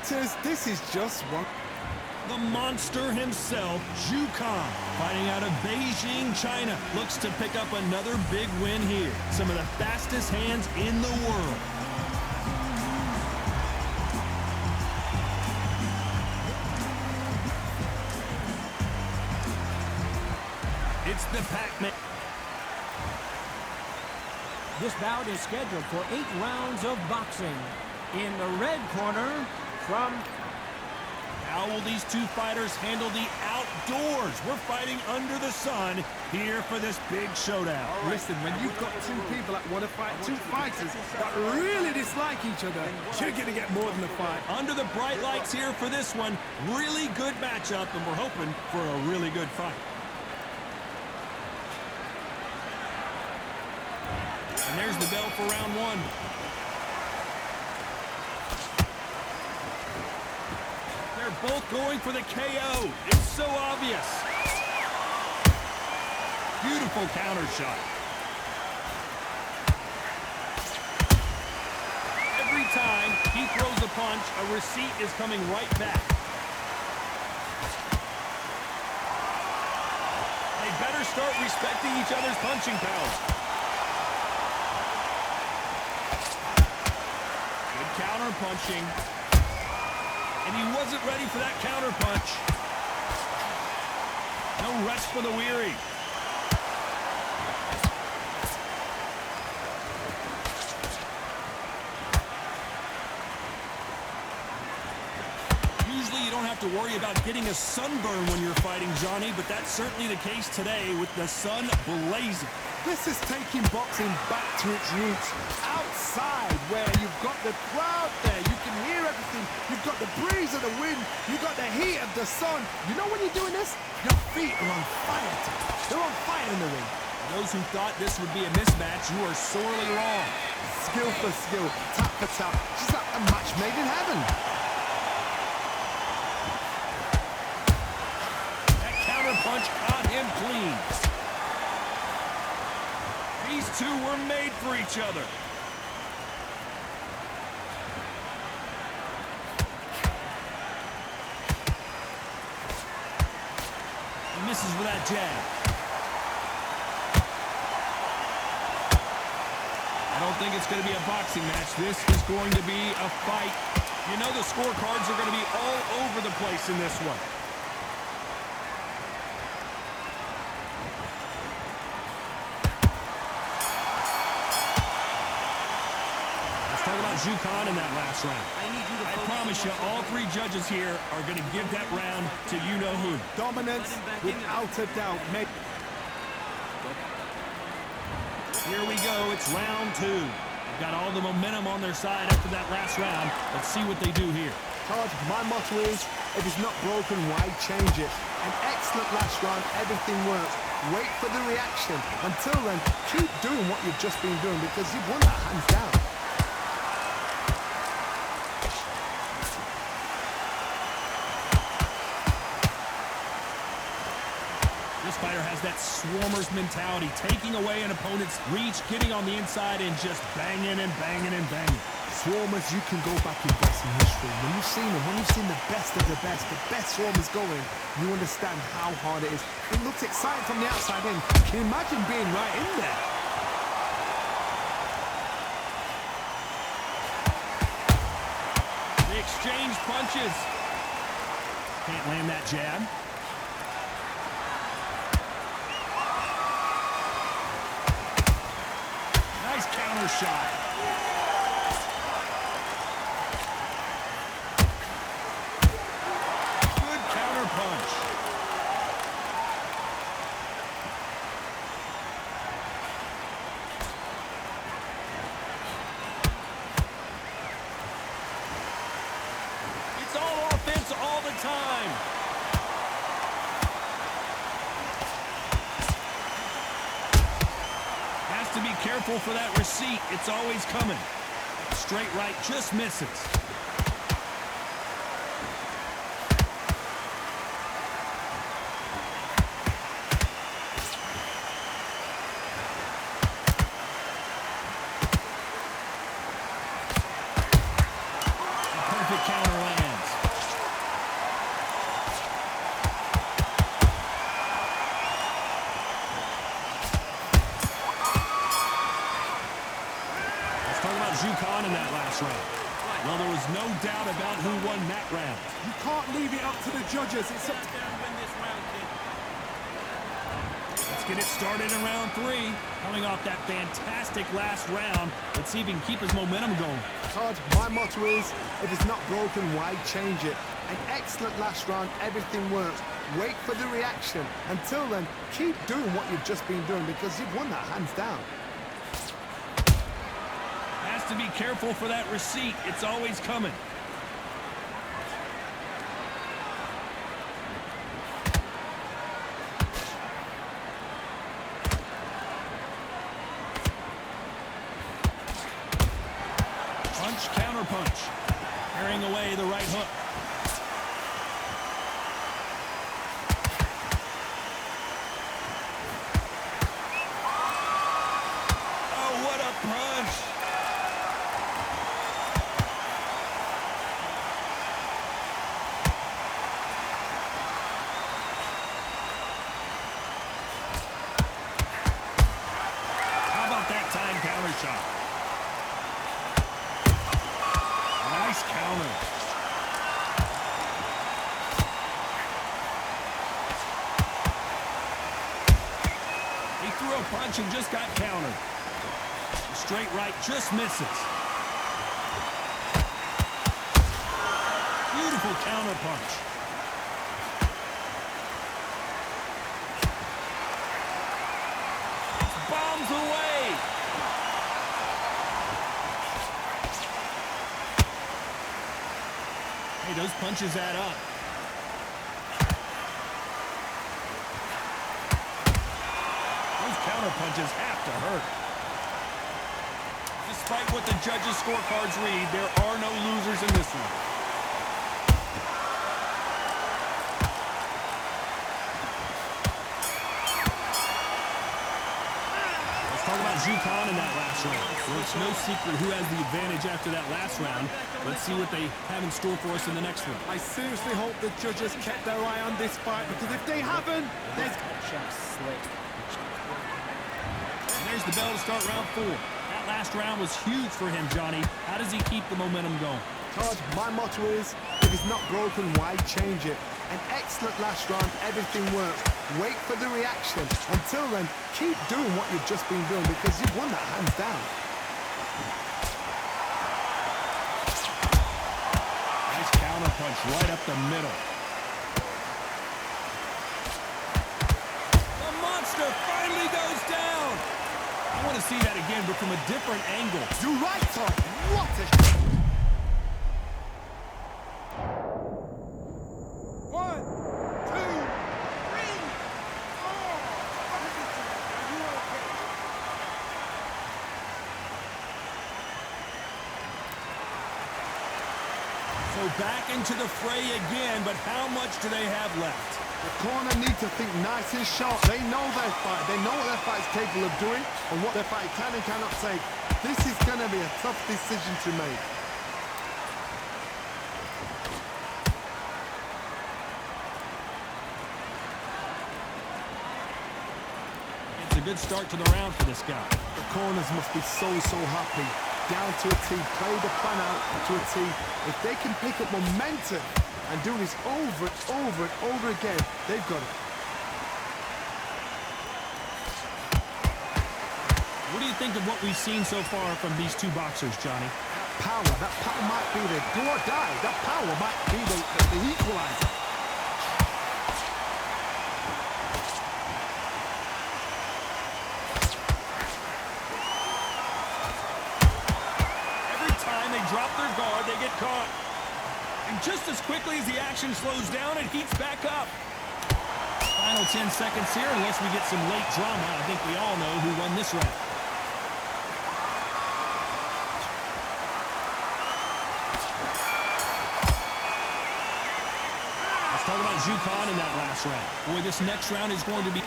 fighters, this is just one. The monster himself, Zhu Khan, fighting out of Beijing, China, looks to pick up another big win here. Some of the fastest hands in the world. It's the Pac-Man. This bout is scheduled for 8 rounds of boxing. In the red corner, from... How will these two fighters handle the outdoors? We're fighting under the sun here for this big showdown. Listen, when you've got two people that want to fight, two fighters that really dislike each other, you're going to get more than a fight. Under the bright lights here for this one, really good matchup, and we're hoping for a really good fight. And there's the bell for round one. They're both going for the KO. It's so obvious. Beautiful counter shot. Every time he throws a punch, a receipt is coming right back. They better start respecting each other's punching power. Counter punching, and he wasn't ready for that counter punch. No rest for the weary. Usually you don't have to worry about getting a sunburn when you're fighting, Johnny, but that's certainly the case today with the sun blazing. This is taking boxing back to its roots. Outside, where you've got the crowd there, you can hear everything. You've got the breeze of the wind. You've got the heat of the sun. You know when you're doing this? Your feet are on fire. They're on fire in the ring. Those who thought this would be a mismatch, you are sorely wrong. Skill for skill, tap for tap. Just like a match made in heaven. That counter punch caught him clean. These two were made for each other. He misses with that jab. I don't think it's going to be a boxing match. This is going to be a fight. You know the scorecards are going to be all over the place in this one. Zhu Khan in that last round. I promise you, all three judges here are going to give that round to you-know-who. Dominance, without a doubt. Here we go. It's round two. They've got all the momentum on their side after that last round. Let's see what they do here. Todd, my motto is, if it's not broken, why change it? An excellent last round. Everything works. Wait for the reaction. Until then, keep doing what you've just been doing because you've won that hands down. This fighter has that swarmer's mentality, taking away an opponent's reach, getting on the inside, and just banging and banging and banging. Swarmers, you can go back in boxing history. When you've seen them, when you've seen the best of the best swarmers going, you understand how hard it is. It looks exciting from the outside in. Can you imagine being right in there? They exchange punches. Can't land that jab. Nice counter shot. Good counter punch. It's all offense all the time. To be careful for that receipt. It's always coming. Straight right just misses. The perfect counter lands. out about who won that round. You can't leave it up to the judges. It's up to Let's get it started in round 3. Coming off that fantastic last round. Let's see if he can keep his momentum going. Todd, my motto is, if it's not broken, why change it? An excellent last round, everything works. Wait for the reaction. Until then, keep doing what you've just been doing because you've won that hands down. Has to be careful for that receipt. It's always coming. Punch, counter punch. Carrying away the right hook. Oh, what a punch. How about that time counter shot? Nice counter. He threw a punch and just got countered. Straight right just misses. Beautiful counter punch. Bombs away. Hey, those punches add up. Those counter punches have to hurt. Despite what the judges' scorecards read, there are no losers in this one. Let's talk about Jukan in that last round. Well, it's no secret who has the advantage after that last round. Let's see what they have in store for us in the next one. I seriously hope the judges kept their eye on this fight because if they haven't, there's... And there's the bell to start round 4. That last round was huge for him, Johnny. How does he keep the momentum going? Todd, my motto is, if it's not broken, why change it? An excellent last round, everything works. Wait for the reaction. Until then, keep doing what you've just been doing because you've won that hands down. Nice counter punch right up the middle. The monster finally goes down. I want to see that again, but from a different angle. You're right, Todd. What a... 1, 2, 3, 4. Are you okay? So back into the fray again, but how much do they have left? The corner need to think nice and sharp. They know their fight. They know what their fight's capable of doing and what their fight can and cannot take. This is going to be a tough decision to make. It's a good start to the round for this guy. The corners must be so happy. Down to a T, play the plan out to a T. If they can pick up momentum and do this over and over again, they've got it. What do you think of what we've seen so far from these two boxers, Johnny? That power might be the do or die. That power might be the equalizer. Every time they drop their guard, they get caught. And just as quickly as the action slows down, it heats back up. Final 10 seconds here, unless we get some late drama. I think we all know who won this round. Let's talk about Jukan in that last round. Boy, this next round is going to be...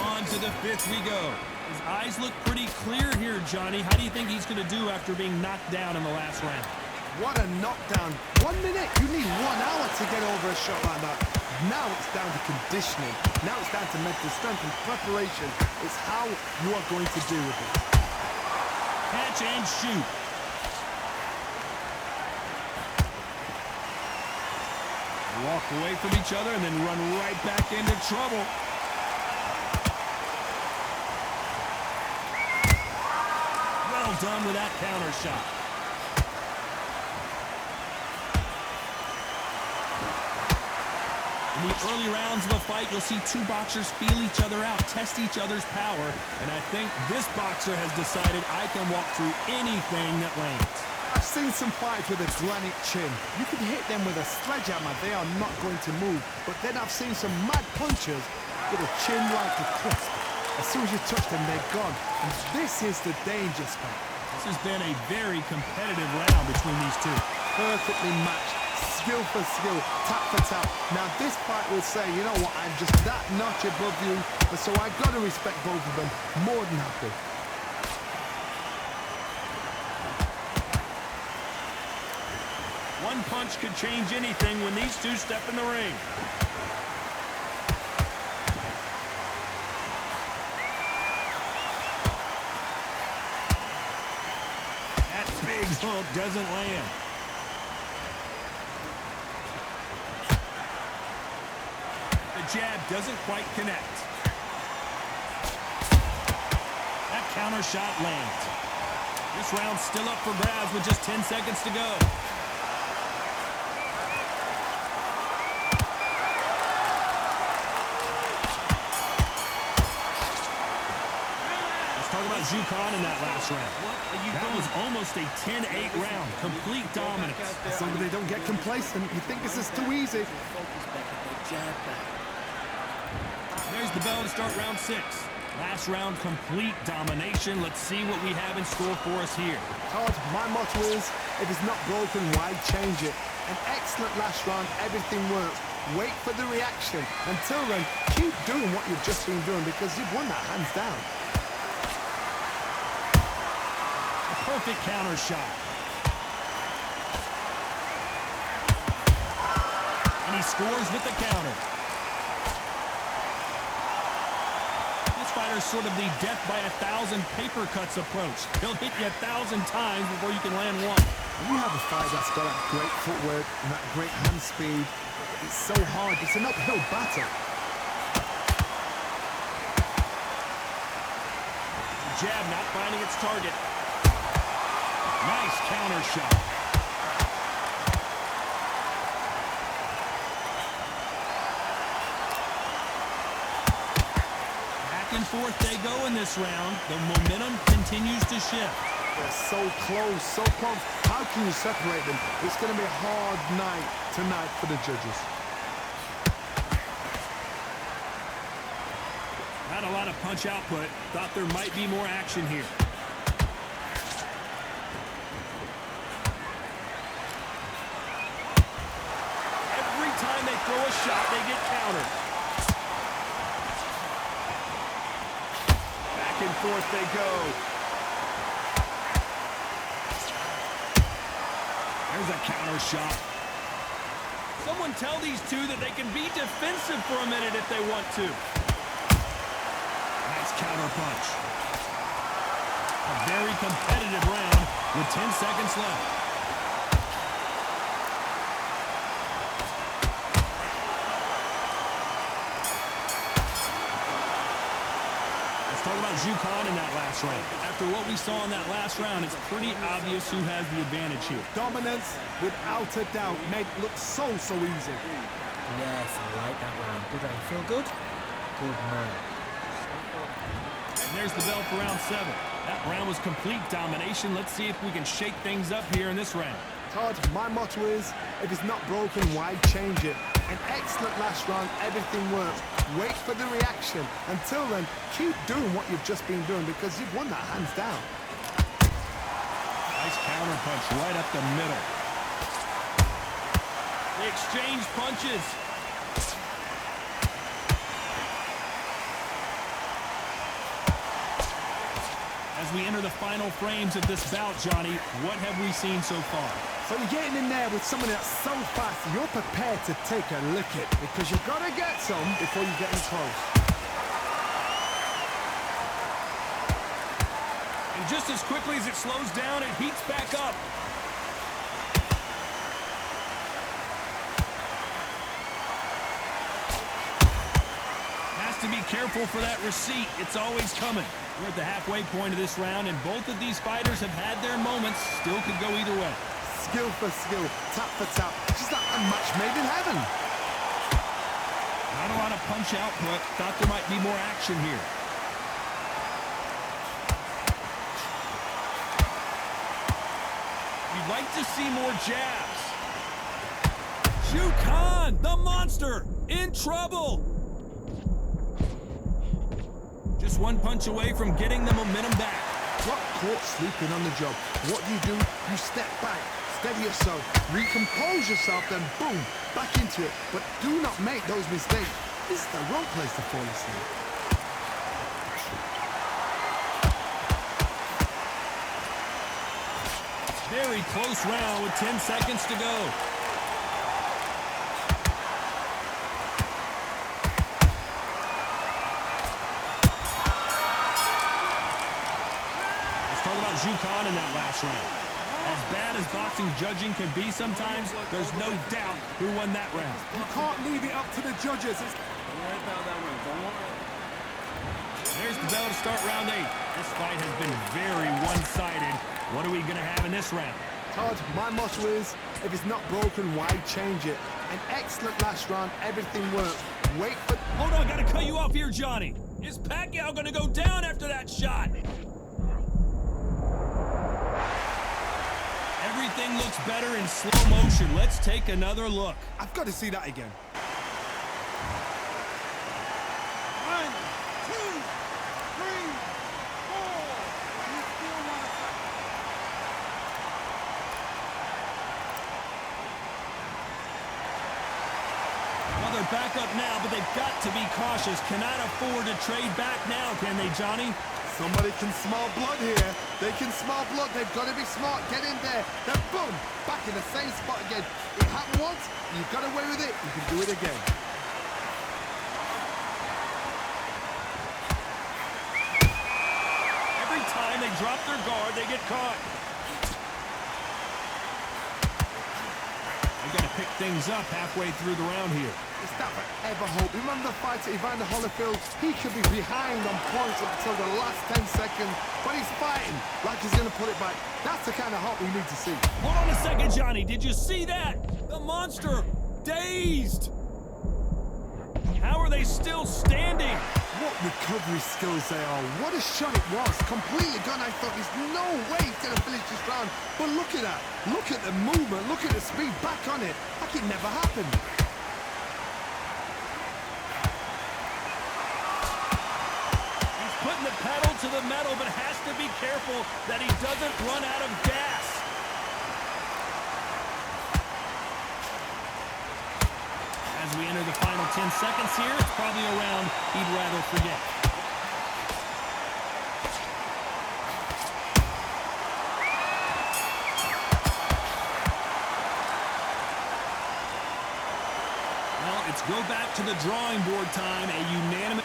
On to the 5th we go. His eyes look pretty clear here, Johnny. How do you think he's going to do after being knocked down in the last round? What a knockdown. 1 minute. You need 1 hour to get over a shot like that. Now it's down to conditioning. Now it's down to mental strength and preparation. It's how you are going to deal with it. Catch and shoot. walk away from each other and then run right back into trouble. Well done with that counter shot. In the early rounds of a fight, you'll see two boxers feel each other out, test each other's power, and I think this boxer has decided I can walk through anything that lands. I've seen some fights with a granite chin. You can hit them with a sledgehammer, they are not going to move. But then I've seen some mad punchers with a chin like a crisp. As soon as you touch them, they're gone. And this is the danger spot. This has been a very competitive round between these two. Perfectly matched. Skill for skill, tap for tap. Now this fight will say, you know what, I'm just that notch above you, and so I got to respect both of them. More than happy. One punch could change anything when these two step in the ring. That big hook doesn't land. The jab doesn't quite connect. That counter shot lands. This round's still up for grabs with just 10 seconds to go. Let's talk about Zhukan in that last round. That was almost a 10-8 round. Complete dominance. As long as they don't get complacent, you think this is too easy. There's the bell to start round 6. Last round, complete domination. Let's see what we have in store for us here. Todd, my motto is, if it's not broken, why change it? An excellent last round, everything works. Wait for the reaction. Until then, keep doing what you've just been doing because you've won that hands down. A perfect counter shot. And he scores with the counter. Fighter's sort of the death by 1,000 paper cuts approach. He'll hit you 1,000 times before you can land one. When you have a fight that's got that great footwork and that great hand speed, it's so hard. It's an uphill battle. Jab not finding its target. Nice counter shot. And forth they go in this round. The momentum continues to shift. They're so close, so close. How can you separate them? It's going to be a hard night tonight for the judges. Not a lot of punch output. Thought there might be more action here. Every time they throw a shot, they get countered. And forth they go. There's a counter shot. Someone tell these two that they can be defensive for a minute if they want to. Nice counter punch. A very competitive round with 10 seconds left. Talk about Zhukan in that last round. After what we saw in that last round, it's pretty obvious who has the advantage here. Dominance, without a doubt, made it look so easy. Yes, I like that round. Did I feel good? Good man. And there's the bell for round 7. That round was complete domination. Let's see if we can shake things up here in this round. Todd, my motto is, if it's not broken, why change it? An excellent last round, everything works. Wait for the reaction. Until then, keep doing what you've just been doing because you've won that hands down. Nice counter punch right up the middle. They exchange punches. As we enter the final frames of this bout, Johnny, what have we seen so far? So you're getting in there with someone that's so fast, you're prepared to take a lick it because you've got to get some before you get in close. And just as quickly as it slows down, it heats back up. be careful for that receipt. It's always coming. We're at the halfway point of this round, and both of these fighters have had their moments. Still could go either way. Skill for skill, tap for tap. Just like a match made in heaven. Not a lot of punch output. Thought there might be more action here. You'd like to see more jabs. Khan, the monster, in trouble. Just one punch away from getting the momentum back. Got caught sleeping on the job. What do? You step back, steady yourself, recompose yourself, then boom, back into it. But do not make those mistakes. This is the wrong place to fall asleep. Very close round with 10 seconds to go. Khan in that last round. As bad as boxing judging can be sometimes, there's no doubt who won that round. You can't leave it up to the judges. There's the bell to start round 8. This fight has been very one-sided. What are we going to have in this round? Todd, my motto is, if it's not broken, why change it? An excellent last round, everything worked. Wait for... Hold on, got to cut you off here, Johnny. Is Pacquiao going to go down after that shot? Everything looks better in slow motion. Let's take another look. I've got to see that again. 1, 2, 3, 4. You still want to fight? Well, they're back up now, but they've got to be cautious. Cannot afford to trade back now, can they, Johnny? Somebody can smell blood here. They can smell blood. They've got to be smart. Get in there. Then boom, back in the same spot again. It happened once. You got away with it. You can do it again. Every time they drop their guard, they get caught. They got to pick things up halfway through the round here. It's that forever hope. Remember the fight at Evander Holyfield? He could be behind on points until the last 10 seconds, but he's fighting like he's going to put it back. That's the kind of hope we need to see. Hold on a second, Johnny. Did you see that? The monster, dazed. How are they still standing? What recovery skills they are. What a shot it was. Completely gone. I thought there's no way he's going to finish this round. But look at that. Look at the movement. Look at the speed back on it. Like it never happened. Putting the pedal to the metal, but has to be careful that he doesn't run out of gas. As we enter the final 10 seconds here, it's probably a round he'd rather forget. Well, it's go back to the drawing board time. A unanimous